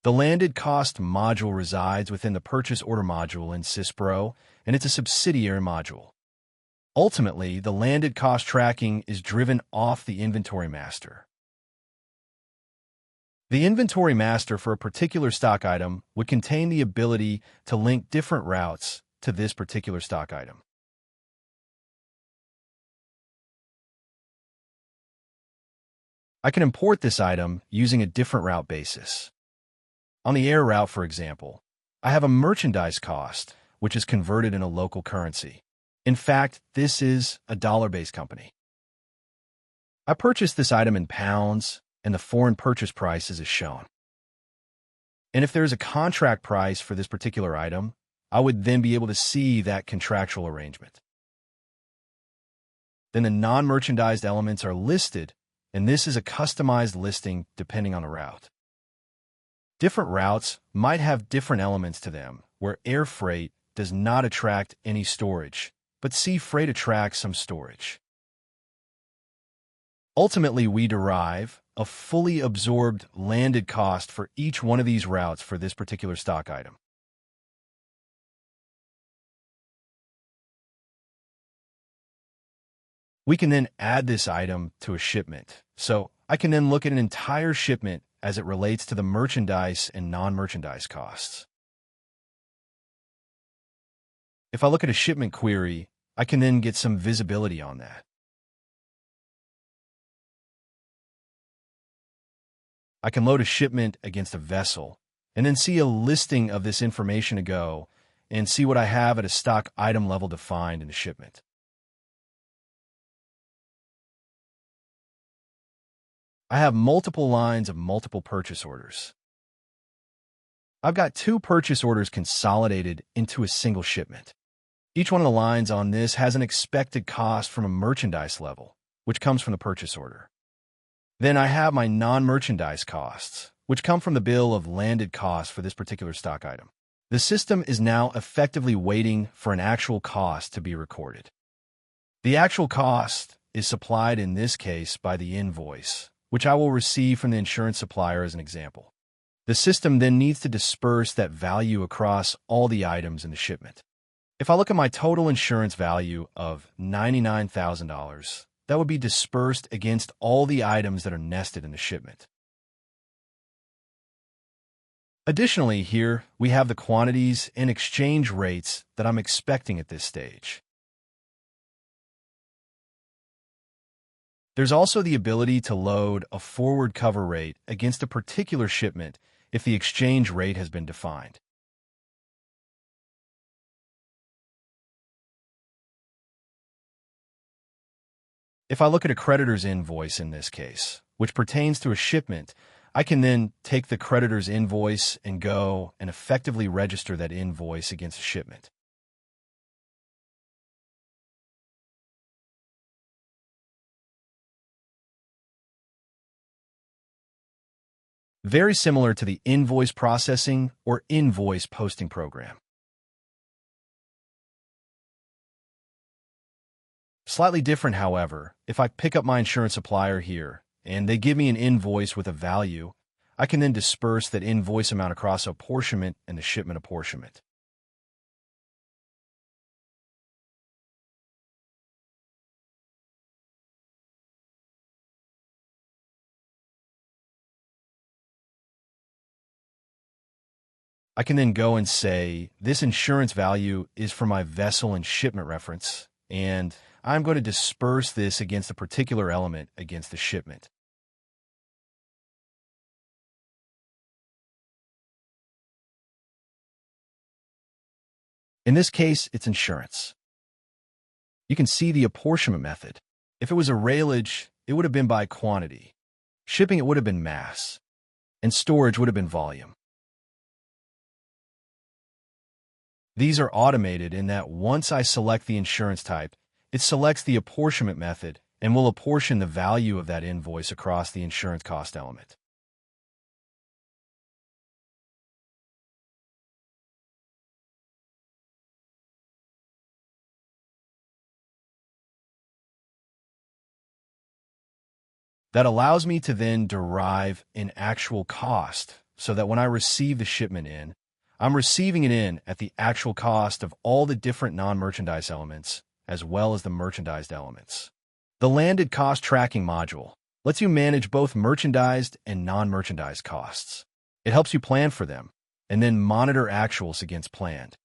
The landed cost module resides within the purchase order module in Syspro, and it's a subsidiary module. Ultimately, the landed cost tracking is driven off the inventory master. The inventory master for a particular stock item would contain the ability to link different routes to this particular stock item. I can import this item using a different route basis. On the air route, for example, I have a merchandise cost, which is converted in a local currency. In fact, this is a dollar-based company. I purchased this item in pounds, and the foreign purchase price is as shown. And if there is a contract price for this particular item, I would then be able to see that contractual arrangement. Then the non-merchandised elements are listed, and this is a customized listing depending on the route. Different routes might have different elements to them, where air freight does not attract any storage, but sea freight attracts some storage. Ultimately, we derive a fully absorbed landed cost for each one of these routes for this particular stock item. We can then add this item to a shipment. So I can then look at an entire shipment as it relates to the merchandise and non-merchandise costs. If I look at a shipment query, I can then get some visibility on that. I can load a shipment against a vessel and then see a listing of this information to go and see what I have at a stock item level defined in the shipment. I have multiple lines of multiple purchase orders. I've got 2 purchase orders consolidated into a single shipment. Each one of the lines on this has an expected cost from a merchandise level, which comes from the purchase order. Then I have my non-merchandise costs, which come from the bill of landed cost for this particular stock item. The system is now effectively waiting for an actual cost to be recorded. The actual cost is supplied in this case by the invoice, which I will receive from the insurance supplier as an example. The system then needs to disperse that value across all the items in the shipment. If I look at my total insurance value of $99,000, that would be dispersed against all the items that are nested in the shipment. Additionally, here we have the quantities and exchange rates that I'm expecting at this stage. There's also the ability to load a forward cover rate against a particular shipment if the exchange rate has been defined. If I look at a creditor's invoice in this case, which pertains to a shipment, I can then take the creditor's invoice and go and effectively register that invoice against a shipment. Very similar to the invoice processing or invoice posting program. Slightly different, however, if I pick up my insurance supplier here and they give me an invoice with a value, I can then disperse that invoice amount across apportionment and the shipment apportionment. I can then go and say, this insurance value is for my vessel and shipment reference, and I'm going to disperse this against a particular element against the shipment. In this case, it's insurance. You can see the apportionment method. If it was a railage, it would have been by quantity. Shipping, it would have been mass. And storage would have been volume. These are automated in that once I select the insurance type, it selects the apportionment method and will apportion the value of that invoice across the insurance cost element. That allows me to then derive an actual cost so that when I receive the shipment in, I'm receiving it in at the actual cost of all the different non-merchandise elements, as well as the merchandised elements. The landed cost tracking module lets you manage both merchandised and non-merchandised costs. It helps you plan for them and then monitor actuals against planned.